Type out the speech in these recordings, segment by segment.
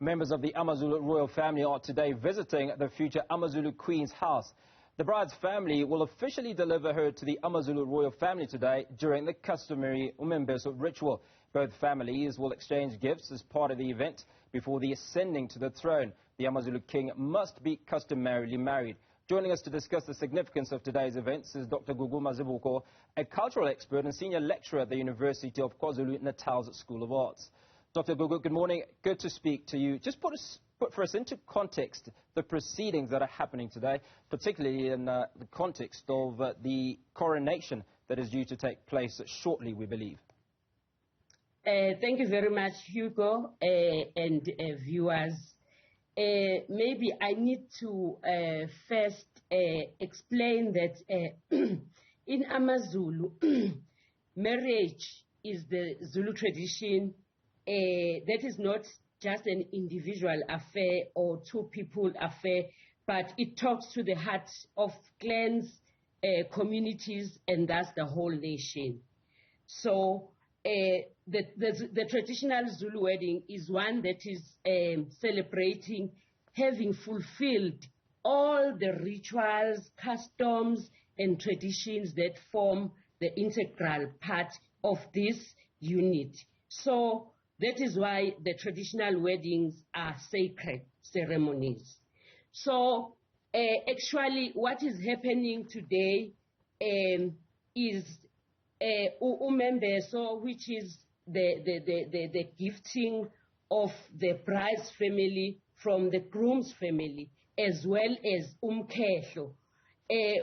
Members of the AmaZulu royal family are today visiting the future AmaZulu Queen's house. The bride's family will officially deliver her to the AmaZulu royal family today during the customary Umembeso ritual. Both families will exchange gifts as part of the event before the ascending to the throne. The AmaZulu King must be customarily married. Joining us to discuss the significance of today's events is Dr Gugu Mazibuko, a cultural expert and senior lecturer at the University of KwaZulu-Natal's School of Arts. Dr Gugu, good morning. Good to speak to you. Just put for us into context the proceedings that are happening today, particularly in the context of the coronation that is due to take place shortly, we believe. Thank you very much, Hugo, and viewers. Maybe I need to first explain that in AmaZulu, marriage is the Zulu tradition. That is not just an individual affair or two people affair, but it talks to the heart of clans, communities, and thus the whole nation. So the traditional Zulu wedding is one that is celebrating having fulfilled all the rituals, customs, and traditions that form the integral part of this unit. So that is why the traditional weddings are sacred ceremonies. So actually what is happening today is Umembeso, which is the gifting of the bride's family from the groom's family, as well as Umkehlo,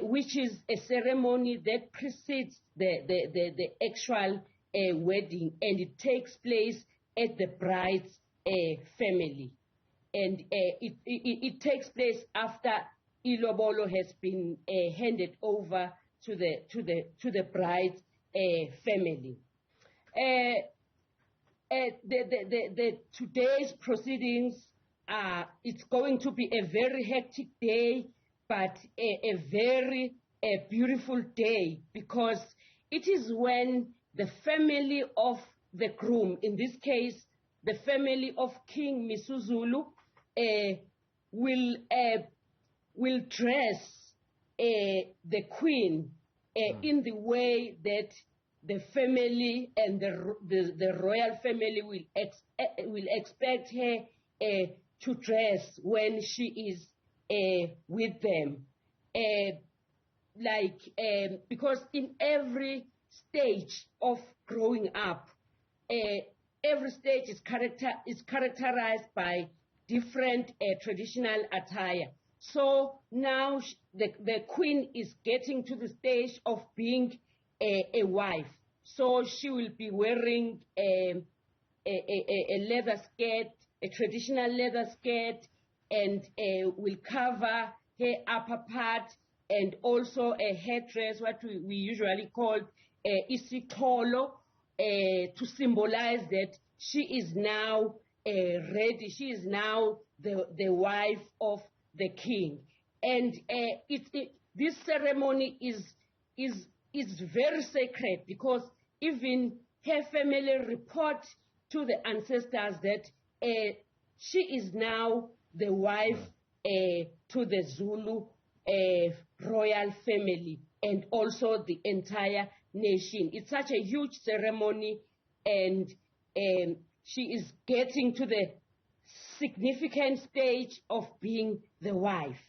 which is a ceremony that precedes the actual wedding, and it takes place at the bride's family, and it takes place after ilobolo has been handed over to the bride's family. Today's proceedings it's going to be a very hectic day, but a very beautiful day, because it is when the family of the groom, in this case, the family of King Misuzulu, will dress the queen in the way that the family and the royal family will expect her to dress when she is with them. Because in every stage of growing up, every stage is characterized by different traditional attire. So now the queen is getting to the stage of being a wife. So she will be wearing a leather skirt, a traditional leather skirt, and will cover her upper part, and also a headdress, what we usually call isikolo, to symbolize that she is now ready. She is now the wife of the king, and this ceremony is very sacred, because even her family report to the ancestors that she is now the wife to the Zulu royal family and also the entire nation. It's such a huge ceremony, and she is getting to the significant stage of being the wife.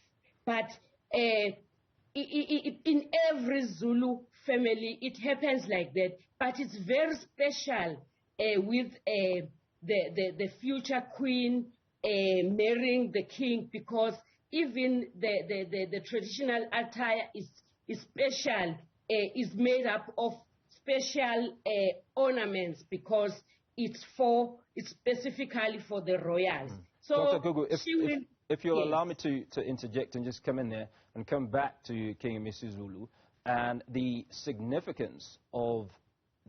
But in every Zulu family, it happens like that. But it's very special with the future queen marrying the king, because even the traditional attire is special, is made up of special ornaments, because it's specifically for the royals. So Dr. Gugu, if you'll allow me to interject and just come in there and come back to King Misuzulu and the significance of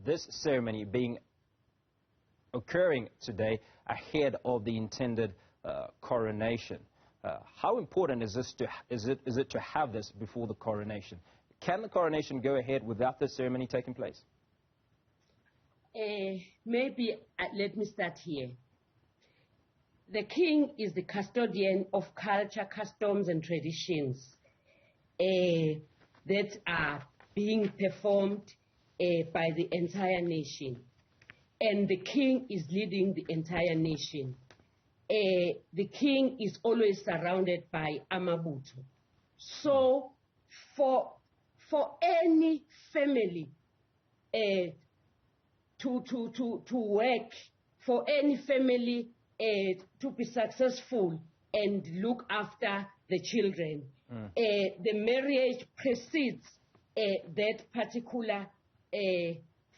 this ceremony occurring today ahead of the intended coronation. How important is it to have this before the coronation? Can the coronation go ahead without the ceremony taking place? Maybe let me start here. the king is the custodian of culture, customs, and traditions that are being performed by the entire nation. And the king is leading the entire nation. The king is always surrounded by amabutho. So for any family to work, for any family to be successful and look after the children, the marriage precedes that particular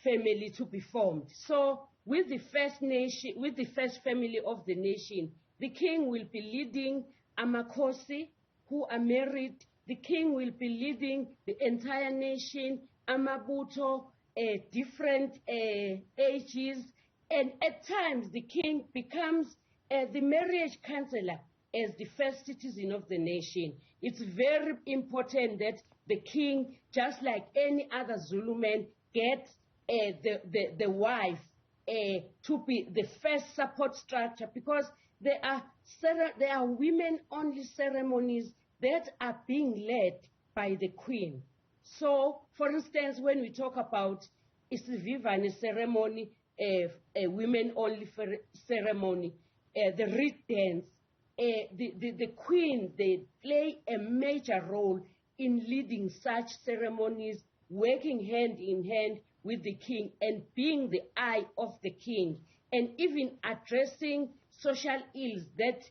family to be formed. So with the first nation, with the first family of the nation, the king will be leading amakhosi who are married. The king will be leading the entire nation, amabutho, different ages, and at times the king becomes the marriage counselor as the first citizen of the nation. It's very important that the king, just like any other Zulu man, gets the wife to be the first support structure, because there are women-only ceremonies that are being led by the queen. So, for instance, when we talk about Isivivane ceremony, a women-only ceremony, the reed dance, the queen, they play a major role in leading such ceremonies, working hand in hand with the king and being the eye of the king, and even addressing social ills that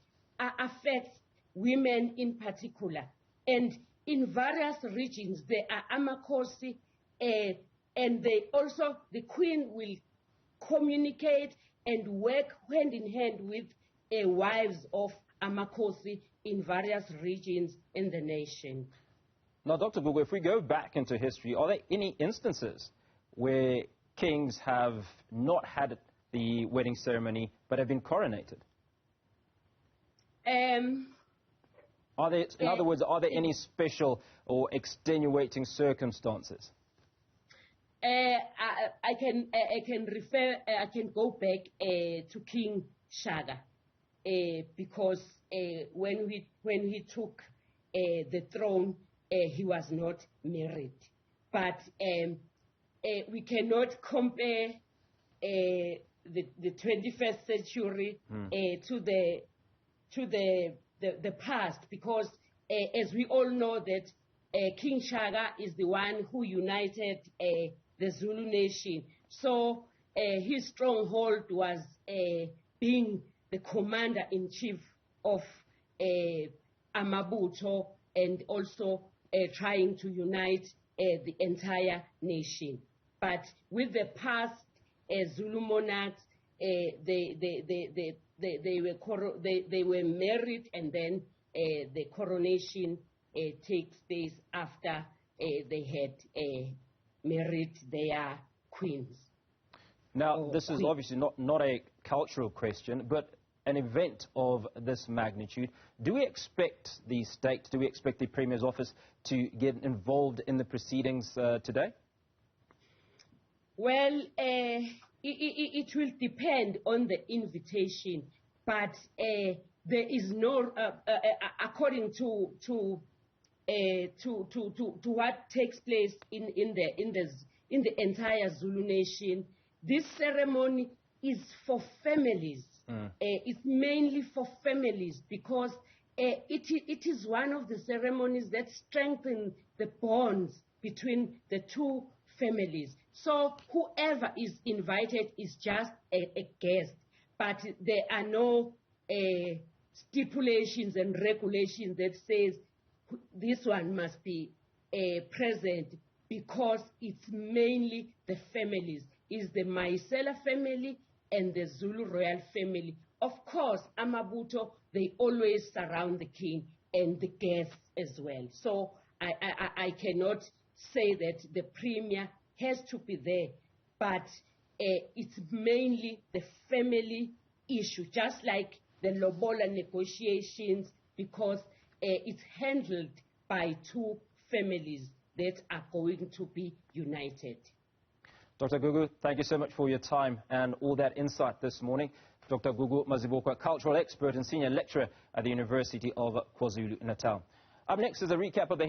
affect women in particular. And in various regions, there are amakhosi, and the queen will communicate and work hand in hand with wives of amakhosi in various regions in the nation. Now, Dr. Gugu, if we go back into history, are there any instances where kings have not had the wedding ceremony but have been coronated? Are there, in other words, are there any special or extenuating circumstances? I can go back to King Shaka, because when he took the throne, he was not married. But we cannot compare the 21st century to the past, because as we all know that King Shaka is the one who united the Zulu nation. So his stronghold was being the commander-in-chief of amabutho, and also trying to unite the entire nation. But with the past Zulu monarchs, they were married, and then the coronation takes place after they had married their queens. Now, this is obviously not a cultural question, but an event of this magnitude. Do we expect the state, do we expect the Premier's office to get involved in the proceedings today? Well, it will depend on the invitation, but there is no, according to what takes place in the entire Zulu nation, this ceremony is for families. It's mainly for families, because it is one of the ceremonies that strengthen the bonds between the two families. So whoever is invited is just a guest, but there are no stipulations and regulations that says this one must be present, because it's mainly the families. It's the Maisela family and the Zulu royal family. Of course, amabutho, they always surround the king and the guests as well. So I cannot say that the Premier has to be there, but it's mainly the family issue, just like the lobola negotiations, because it's handled by two families that are going to be united. Dr. Gugu, thank you so much for your time and all that insight this morning. Dr Gugu Mazibuko, a cultural expert and senior lecturer at the University of KwaZulu-Natal. Up next is a recap of the